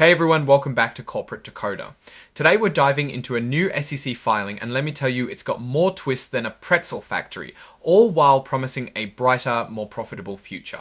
Hey everyone, welcome back to Corporate Decoder. Today we're diving into a new SEC filing, and let me tell you, it's got more twists than a pretzel factory, all while promising a brighter, more profitable future.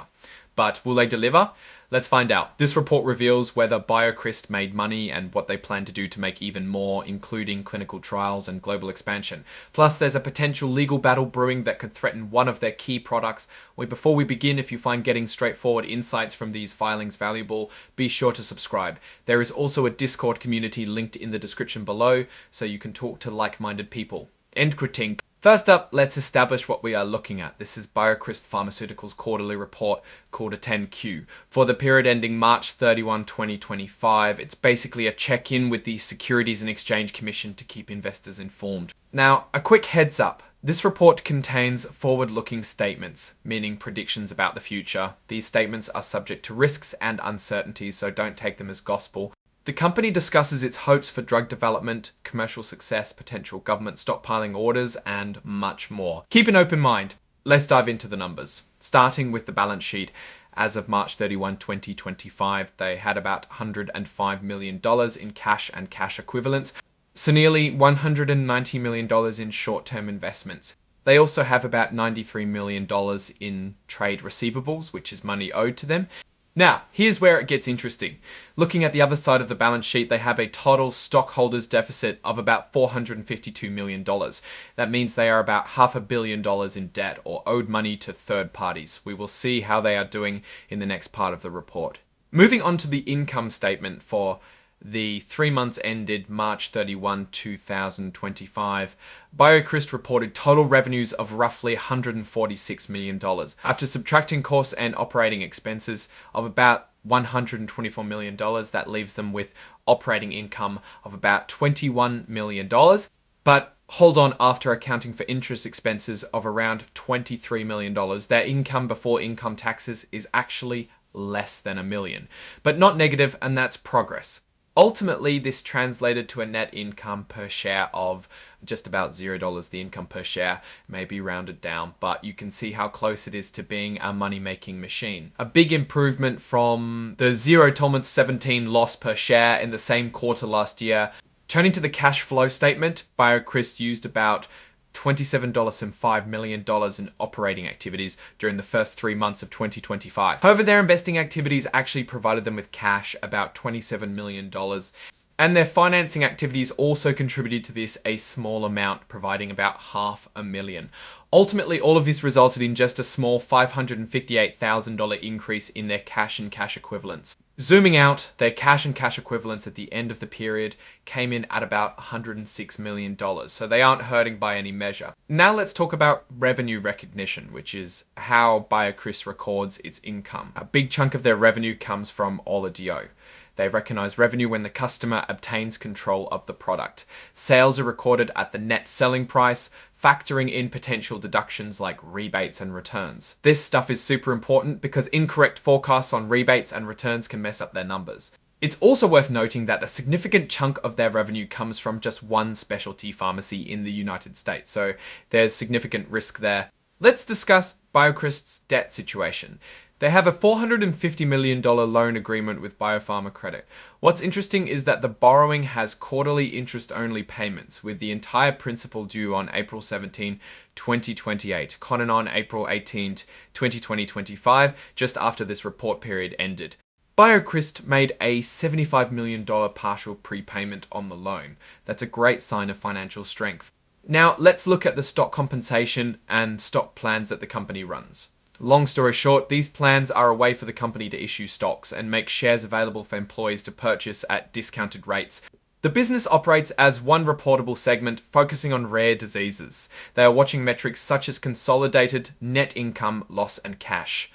But will they deliver? Let's find out. This report reveals whether BioCryst's made money and what they plan to do to make even more, including clinical trials and global expansion. Plus, there's a potential legal battle brewing that could threaten one of their key products. Before we begin, if you find getting straightforward insights from these filings valuable, be sure to subscribe. There is also a Discord community linked in the description below, so you can talk to like-minded people. End critique. First up, let's establish what we are looking at. This is BioCryst's Pharmaceuticals quarterly report called a 10Q. For the period ending March 31, 2025, it's basically a check-in with the Securities and Exchange Commission to keep investors informed. Now, a quick heads up. This report contains forward-looking statements, meaning predictions about the future. These statements are subject to risks and uncertainties, so don't take them as gospel. The company discusses its hopes for drug development, commercial success, potential government stockpiling orders, and much more. Keep an open mind. Let's dive into the numbers. Starting with the balance sheet. As of March 31, 2025, they had about $105 million in cash and cash equivalents, so nearly $190 million in short-term investments. They also have about $93 million in trade receivables, which is money owed to them. Now, here's where it gets interesting. Looking at the other side of the balance sheet, they have a total stockholders deficit of about $452 million. That means they are about $500 million in debt or owed money to third parties. We will see how they are doing in the next part of the report. Moving on to the income statement for the 3 months ended March 31, 2025, BioCryst reported total revenues of roughly $146 million. After subtracting costs and operating expenses of about $124 million, that leaves them with operating income of about $21 million. But hold on, after accounting for interest expenses of around $23 million, their income before income taxes is actually less than $1 million. But not negative, and that's progress. Ultimately, this translated to a net income per share of just about $0. The income per share may be rounded down, but you can see how close it is to being a money-making machine. A big improvement from the 0.17 loss per share in the same quarter last year. Turning to the cash flow statement, BioCryst used about $27.5 million in operating activities during the first 3 months of 2025. However, their investing activities actually provided them with cash, about $27 million. And their financing activities also contributed to this a small amount, providing about $500,000. Ultimately, all of this resulted in just a small $558,000 increase in their cash and cash equivalents. Zooming out, their cash and cash equivalents at the end of the period came in at about $106 million, so they aren't hurting by any measure. Now let's talk about revenue recognition, which is how BioCryst records its income. A big chunk of their revenue comes from ORLADEYO. They recognize revenue when the customer obtains control of the product. Sales are recorded at the net selling price, factoring in potential deductions like rebates and returns. This stuff is super important because incorrect forecasts on rebates and returns can mess up their numbers. It's also worth noting that a significant chunk of their revenue comes from just one specialty pharmacy in the United States, so there's significant risk there. Let's discuss BioCryst's debt situation. They have a $450 million loan agreement with Biopharma Credit. What's interesting is that the borrowing has quarterly interest-only payments, with the entire principal due on April 17, 2028, con on April 18, 2025, just after this report period ended. BioCryst made a $75 million partial prepayment on the loan. That's a great sign of financial strength. Now, let's look at the stock compensation and stock plans that the company runs. Long story short, these plans are a way for the company to issue stocks and make shares available for employees to purchase at discounted rates. The business operates as one reportable segment focusing on rare diseases. They are watching metrics such as consolidated net income, loss and cash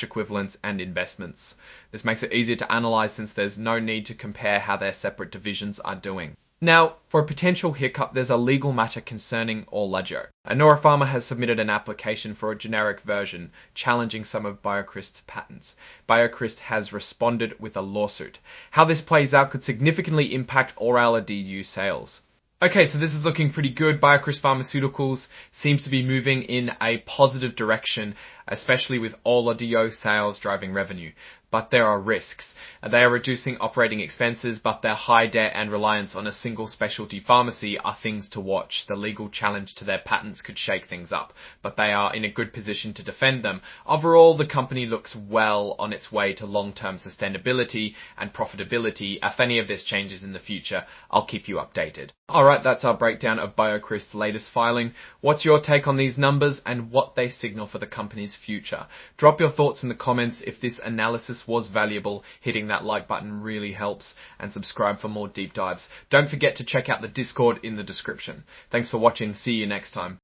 equivalents and investments. This makes it easier to analyze since there's no need to compare how their separate divisions are doing. Now, for a potential hiccup, there's a legal matter concerning ORLADEYO. Anora Pharma has submitted an application for a generic version, challenging some of BioCryst's patents. BioCryst has responded with a lawsuit. How this plays out could significantly impact ORLADEYO sales. Okay, so this is looking pretty good. BioCryst's Pharmaceuticals seems to be moving in a positive direction, especially with ORLADEYO sales driving revenue. but there are risks. They are reducing operating expenses, but their high debt and reliance on a single specialty pharmacy are things to watch. The legal challenge to their patents could shake things up, but they are in a good position to defend them. Overall, the company looks well on its way to long-term sustainability and profitability. If any of this changes in the future, I'll keep you updated. Alright, that's our breakdown of BioCryst's latest filing. What's your take on these numbers and what they signal for the company's future? Drop your thoughts in the comments. If this analysis was valuable, hitting that like button really helps, and subscribe for more deep dives. Don't forget to check out the Discord in the description. Thanks for watching. See you next time.